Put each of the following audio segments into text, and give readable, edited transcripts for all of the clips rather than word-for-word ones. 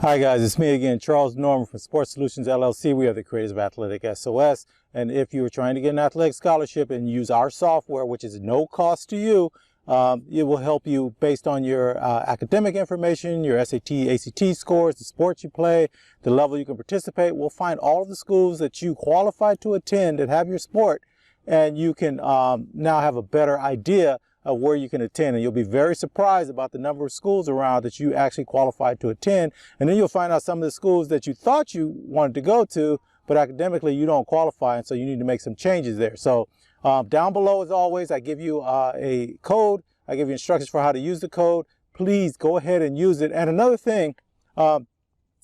Hi guys, it's me again, Charles Norman from Sports Solutions LLC. We are the creators of AthleticSOS. And if you are trying to get an athletic scholarship and use our software, which is no cost to you, it will help you based on your academic information, your SAT, ACT scores, the sports you play, the level you can participate. We'll find all of the schools that you qualify to attend and have your sport, and you can now have a better idea of where you can attend, and you'll be very surprised about the number of schools around that you actually qualified to attend. And then you'll find out some of the schools that you thought you wanted to go to, but academically you don't qualify, and so you need to make some changes there. So down below, as always, I give you a code. I give you instructions for how to use the code. Please go ahead and use it. And another thing,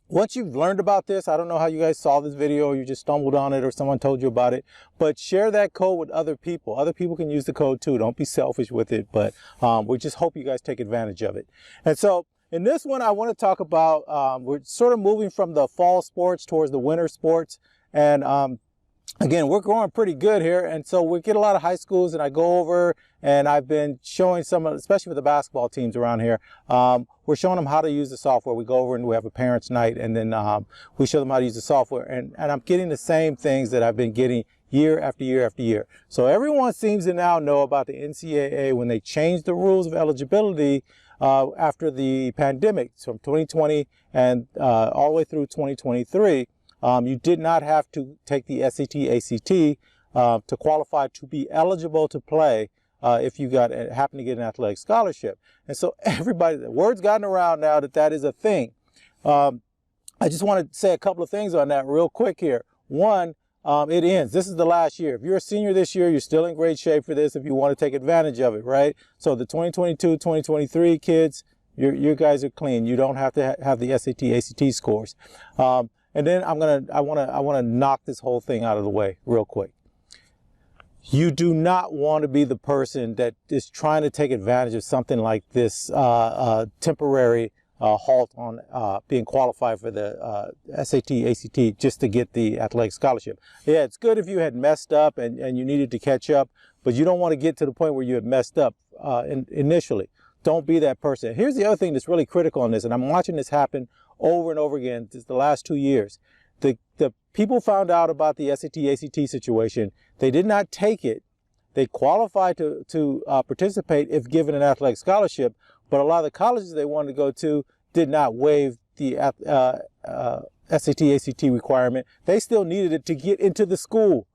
once you've learned about this, I don't know how you guys saw this video or you just stumbled on it or someone told you about it, but share that code with other people. Other people can use the code too. Don't be selfish with it, but we just hope you guys take advantage of it. And so in this one, I want to talk about, we're sort of moving from the fall sports towards the winter sports. And again, we're growing pretty good here. And so we get a lot of high schools, and I go over and I've been showing some, especially with the basketball teams around here, we're showing them how to use the software. We go over and we have a parents' night, and then we show them how to use the software. And I'm getting the same things that I've been getting year after year after year. So everyone seems to now know about the NCAA when they changed the rules of eligibility after the pandemic from 2020 and all the way through 2023. You did not have to take the SAT, ACT to qualify to be eligible to play if you happen to get an athletic scholarship. And so everybody, the word's gotten around now that that is a thing. I just want to say a couple of things on that real quick here. One, it ends. This is the last year. If you're a senior this year, you're still in great shape for this if you want to take advantage of it, right? So the 2022, 2023 kids, you guys are clean. You don't have to have the SAT, ACT scores. And then I want to knock this whole thing out of the way real quick. You do not want to be the person that is trying to take advantage of something like this temporary halt on being qualified for the SAT, ACT just to get the athletic scholarship. Yeah, it's good if you had messed up and you needed to catch up, but you don't want to get to the point where you had messed up initially. Don't be that person. Here's the other thing that's really critical on this, and I'm watching this happen over and over again just the last 2 years. The people found out about the SAT, ACT situation. They did not take it. They qualified to participate if given an athletic scholarship, but a lot of the colleges they wanted to go to did not waive the SAT, ACT requirement. They still needed it to get into the school.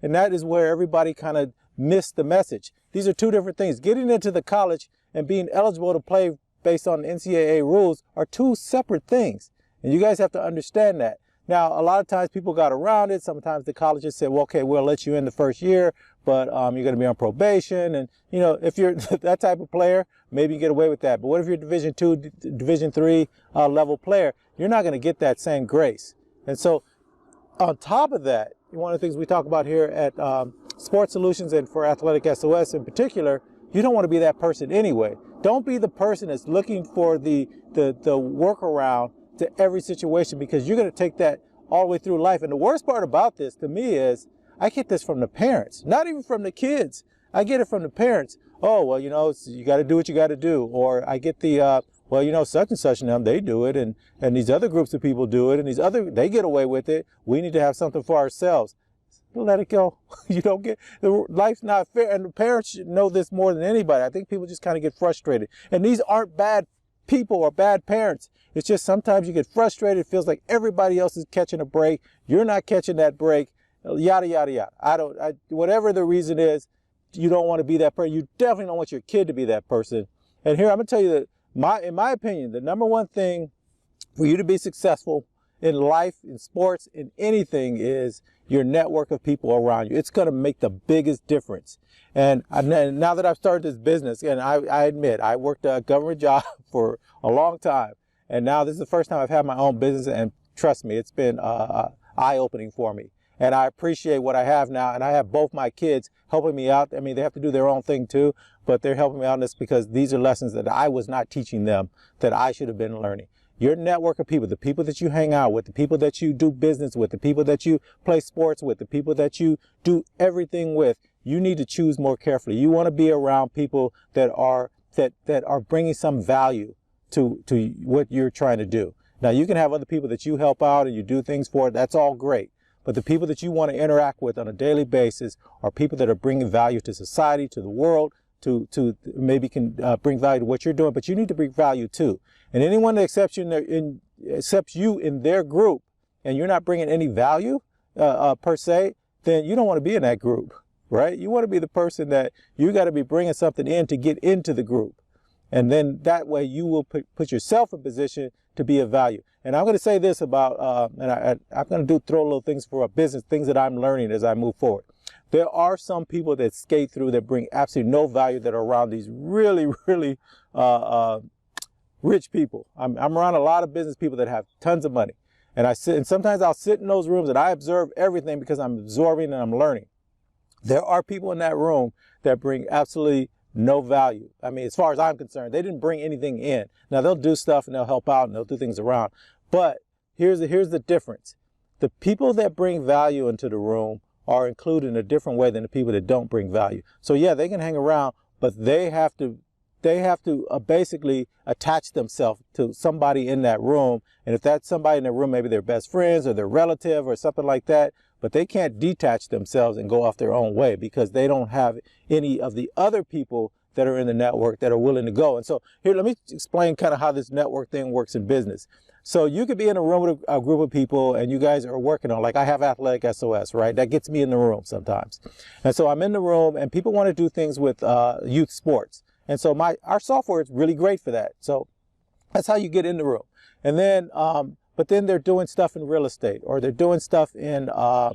And that is where everybody kind of missed the message. These are two different things. Getting into the college and being eligible to play based on NCAA rules are two separate things. And you guys have to understand that. Now, a lot of times people got around it. Sometimes the colleges said, well, okay, we'll let you in the first year, but you're going to be on probation. And, you know, if you're that type of player, maybe you get away with that. But what if you're Division II, Division III level player? You're not going to get that same grace. And so on top of that, one of the things we talk about here at Sports Solutions and for AthleticSOS in particular, you don't want to be that person anyway. Don't be the person that's looking for the workaround to every situation, because you're going to take that all the way through life. And the worst part about this to me is I get this from the parents, not even from the kids. I get it from the parents. Oh, well, you know, you got to do what you got to do. Or I get the, well, you know, such and such and them, they do it. And these other groups of people do it. And they get away with it. We need to have something for ourselves. Let it go. You don't get, life's not fair. And the parents should know this more than anybody. I think people just kind of get frustrated. And these aren't bad people or bad parents. It's just sometimes you get frustrated. It feels like everybody else is catching a break. You're not catching that break. Yada, yada, yada. Whatever the reason is, you don't want to be that person. You definitely don't want your kid to be that person. And here, I'm going to tell you that in my opinion, the number one thing for you to be successful in life, in sports, in anything is your network of people around you. It's going to make the biggest difference. And now that I've started this business, and I admit, I worked a government job for a long time. And now this is the first time I've had my own business. And trust me, it's been eye-opening for me. And I appreciate what I have now. And I have both my kids helping me out. I mean, they have to do their own thing too, but they're helping me out in this because these are lessons that I was not teaching them that I should have been learning. Your network of people, the people that you hang out with, the people that you do business with, the people that you play sports with, the people that you do everything with, you need to choose more carefully. You want to be around people that are bringing some value to what you're trying to do. Now, you can have other people that you help out and you do things for. That's all great. But the people that you want to interact with on a daily basis are people that are bringing value to society, to the world, to maybe can bring value to what you're doing, but you need to bring value too. And anyone that accepts you in their group and you're not bringing any value per se, then you don't want to be in that group, right? You want to be the person that you got to be bringing something in to get into the group. And then that way you will put yourself in position to be of value. And I'm going to say this about, I'm going to throw little things for a business, things that I'm learning as I move forward. There are some people that skate through that bring absolutely no value that are around these really, really rich people. I'm around a lot of business people that have tons of money. And sometimes I'll sit in those rooms and I observe everything because I'm absorbing and I'm learning. There are people in that room that bring absolutely no value. I mean, as far as I'm concerned, they didn't bring anything in. Now, they'll do stuff and they'll help out and they'll do things around. But here's the difference. The people that bring value into the room are included in a different way than the people that don't bring value. So yeah, they can hang around, but they have to basically attach themselves to somebody in that room. And if that's somebody in the room, maybe their best friends or their relative or something like that, but they can't detach themselves and go off their own way because they don't have any of the other people that are in the network that are willing to go. And so here, let me explain kind of how this network thing works in business. So you could be in a room with a group of people and you guys are working on, like I have AthleticSOS, right? That gets me in the room sometimes. And so I'm in the room and people want to do things with youth sports. And so our software is really great for that. So that's how you get in the room. And then, but then they're doing stuff in real estate or they're doing stuff in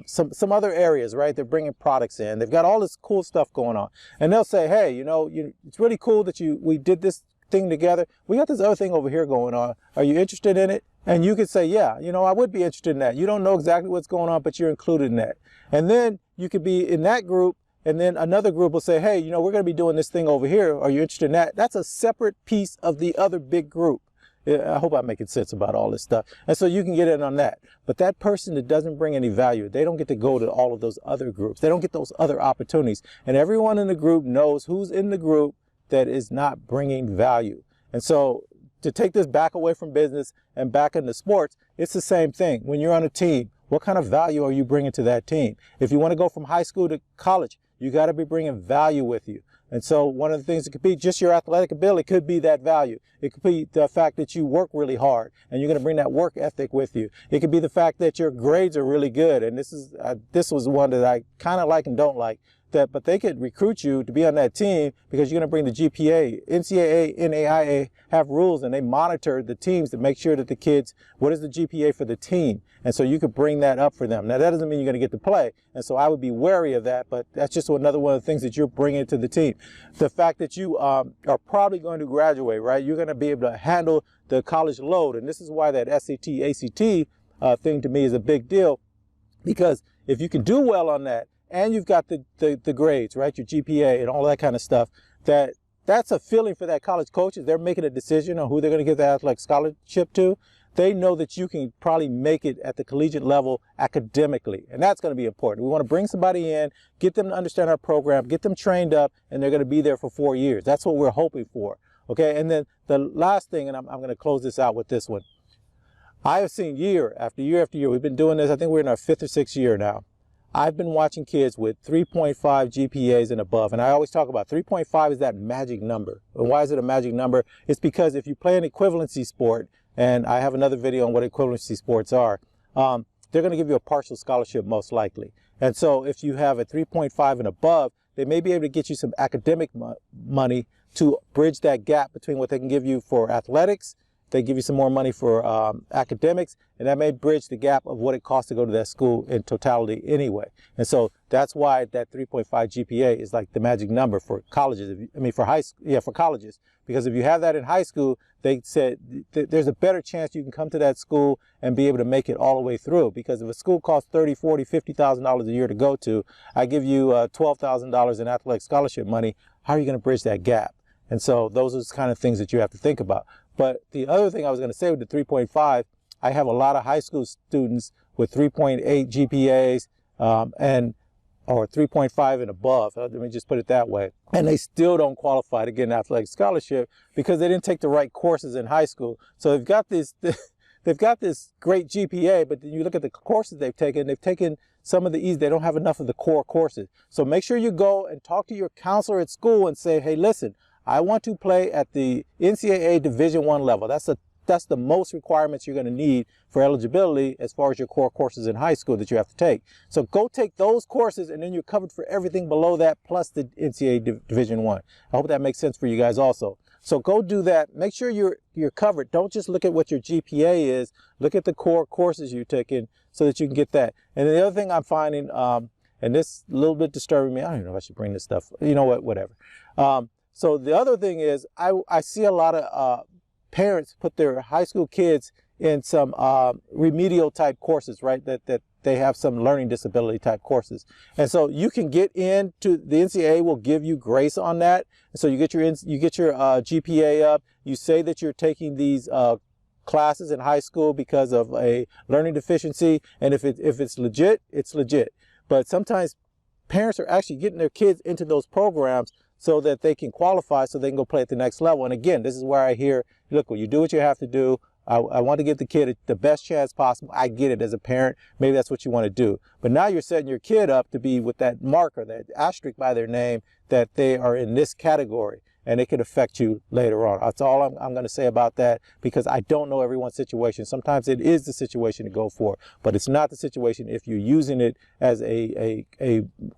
some other areas, right? They're bringing products in. They've got all this cool stuff going on. And they'll say, hey, you know, it's really cool that we did this thing together. We got this other thing over here going on. Are you interested in it? And you could say, yeah, you know, I would be interested in that. You don't know exactly what's going on, but you're included in that. And then you could be in that group. And then another group will say, hey, you know, we're going to be doing this thing over here. Are you interested in that? That's a separate piece of the other big group. I hope I'm making sense about all this stuff. And so you can get in on that. But that person that doesn't bring any value, they don't get to go to all of those other groups. They don't get those other opportunities. And everyone in the group knows who's in the group that is not bringing value. And so to take this back away from business and back into sports, it's the same thing. When you're on a team, what kind of value are you bringing to that team? If you want to go from high school to college, you got to be bringing value with you. And so one of the things, it could be just your athletic ability, it could be that value. It could be the fact that you work really hard and you're going to bring that work ethic with you. It could be the fact that your grades are really good. And this was one that I kind of like and don't like. But they could recruit you to be on that team because you're going to bring the GPA. NCAA, NAIA have rules and they monitor the teams to make sure that the kids, what is the GPA for the team? And so you could bring that up for them. Now, that doesn't mean you're going to get to play. And so I would be wary of that, but that's just another one of the things that you're bringing to the team. The fact that you are probably going to graduate, right? You're going to be able to handle the college load. And this is why that SAT, ACT thing to me is a big deal, because if you can do well on that, and you've got the grades, right? Your GPA and all that kind of stuff. That's a feeling for that college coaches. They're making a decision on who they're going to give the athletic scholarship to. They know that you can probably make it at the collegiate level academically. And that's going to be important. We want to bring somebody in, get them to understand our program, get them trained up, and they're going to be there for 4 years. That's what we're hoping for. Okay. And then the last thing, and I'm going to close this out with this one. I have seen year after year after year. We've been doing this. I think we're in our 5th or 6th year now. I've been watching kids with 3.5 GPAs and above, and I always talk about 3.5 is that magic number. And why is it a magic number? It's because if you play an equivalency sport, and I have another video on what equivalency sports are, they're going to give you a partial scholarship most likely. And so if you have a 3.5 and above, they may be able to get you some academic money to bridge that gap between what they can give you for athletics. They give you some more money for academics, and that may bridge the gap of what it costs to go to that school in totality anyway. And so that's why that 3.5 GPA is like the magic number for colleges. For colleges, because if you have that in high school, they said there's a better chance you can come to that school and be able to make it all the way through. Because if a school costs $30,000, $40,000, $50,000 a year to go to, I give you $12,000 in athletic scholarship money. How are you going to bridge that gap? And so those are the kind of things that you have to think about. But the other thing I was going to say with the 3.5, I have a lot of high school students with 3.8 GPAs or 3.5 and above. Let me just put it that way. And they still don't qualify to get an athletic scholarship because they didn't take the right courses in high school. So they've got this they've got this great GPA, but then you look at the courses they've taken some of the easy, they don't have enough of the core courses. So make sure you go and talk to your counselor at school and say, hey, listen, I want to play at the NCAA Division I level. That's the most requirements you're going to need for eligibility as far as your core courses in high school that you have to take. So go take those courses, and then you're covered for everything below that plus the NCAA Division I. I hope that makes sense for you guys also. So go do that. Make sure you're covered. Don't just look at what your GPA is. Look at the core courses you're taking so that you can get that. And the other thing I'm finding, and this a little bit disturbing me, I don't even know if I should bring this stuff. You know what, whatever. So the other thing is I see a lot of parents put their high school kids in some remedial type courses, right? That they have some learning disability type courses. And so you can get into, the NCAA will give you grace on that. So you get your GPA up. You say that you're taking these classes in high school because of a learning deficiency. And if it's legit, it's legit. But sometimes parents are actually getting their kids into those programs so that they can qualify, so they can go play at the next level. And again, this is where I hear, look, well, you do what you have to do. I want to give the kid the best chance possible. I get it as a parent. Maybe that's what you want to do. But now you're setting your kid up to be with that marker, that asterisk by their name, that they are in this category, and it could affect you later on. That's all I'm going to say about that, because I don't know everyone's situation. Sometimes it is the situation to go for, but it's not the situation if you're using it as a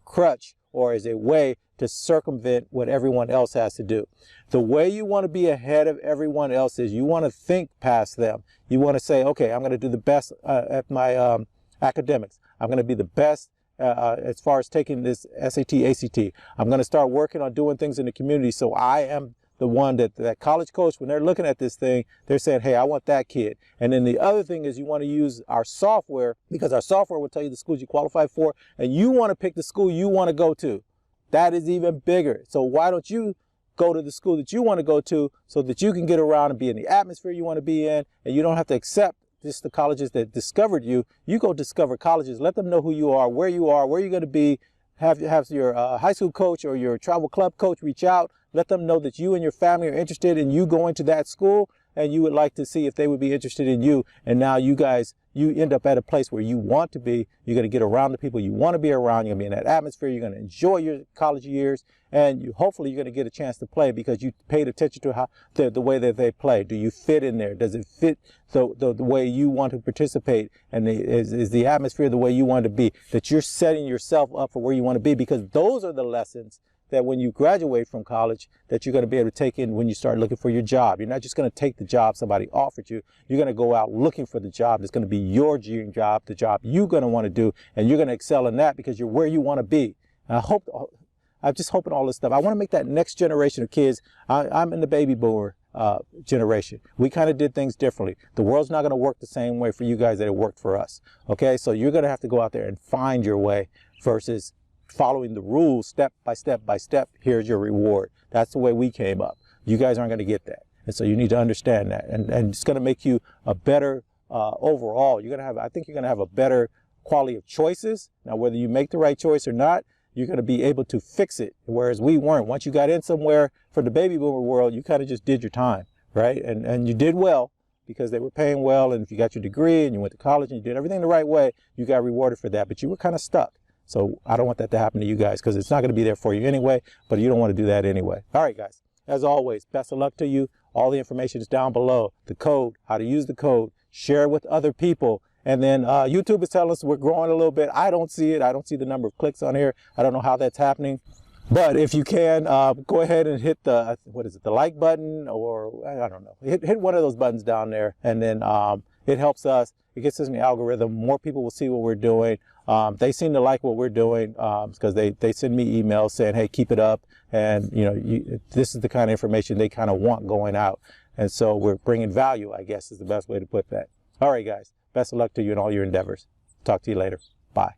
crutch or as a way to circumvent what everyone else has to do. The way you want to be ahead of everyone else is you want to think past them. You want to say, okay, I'm going to do the best at my academics. I'm going to be the best as far as taking this SAT, ACT. I'm going to start working on doing things in the community, so I am the one that college coach, when they're looking at this thing, they're saying, hey, I want that kid. And then the other thing is you want to use our software, because our software will tell you the schools you qualify for, and you want to pick the school you want to go to. That is even bigger. So why don't you go to the school that you want to go to so that you can get around and be in the atmosphere you want to be in, and you don't have to accept just the colleges that discovered you. You go discover colleges, let them know who you are, where you're going to be. Have your high school coach or your travel club coach reach out. Let them know that you and your family are interested in you going to that school, and you would like to see if they would be interested in you. And now you end up at a place where you want to be. You're going to get around the people you want to be around. You're going to be in that atmosphere. You're going to enjoy your college years, and hopefully you're going to get a chance to play because you paid attention to how the way that they play. Do you fit in there? Does it fit the way you want to participate? And is the atmosphere the way you want to be? That you're setting yourself up for where you want to be, because those are the lessons that when you graduate from college, that you're going to be able to take in when you start looking for your job. You're not just going to take the job somebody offered you. You're going to go out looking for the job that's going to be your dream job, the job you're going to want to do, and you're going to excel in that because you're where you want to be. And I'm just hoping all this stuff. I want to make that next generation of kids. I'm in the baby boomer generation. We kind of did things differently. The world's not going to work the same way for you guys that it worked for us. Okay, so you're going to have to go out there and find your way versus following the rules step by step by step. Here's your reward. That's the way we came up. You guys aren't going to get that. And so you need to understand that. And it's going to make you a better overall. I think you're going to have a better quality of choices. Now, whether you make the right choice or not, you're going to be able to fix it. Whereas we weren't. Once you got in somewhere for the baby boomer world, you kind of just did your time, right? And you did well because they were paying well. And if you got your degree and you went to college and you did everything the right way, you got rewarded for that. But you were kind of stuck. So I don't want that to happen to you guys, because it's not going to be there for you anyway, but you don't want to do that anyway. All right, guys, as always, best of luck to you. All the information is down below. The code, how to use the code, share it with other people. And then YouTube is telling us we're growing a little bit. I don't see it. I don't see the number of clicks on here. I don't know how that's happening. But if you can, go ahead and hit the, the like button, or I don't know. Hit one of those buttons down there, and then it helps us. It gets us in the algorithm. More people will see what we're doing. They seem to like what we're doing because they send me emails saying, hey, keep it up. And, this is the kind of information they kind of want going out. And so we're bringing value, I guess, is the best way to put that. All right, guys, best of luck to you in all your endeavors. Talk to you later. Bye.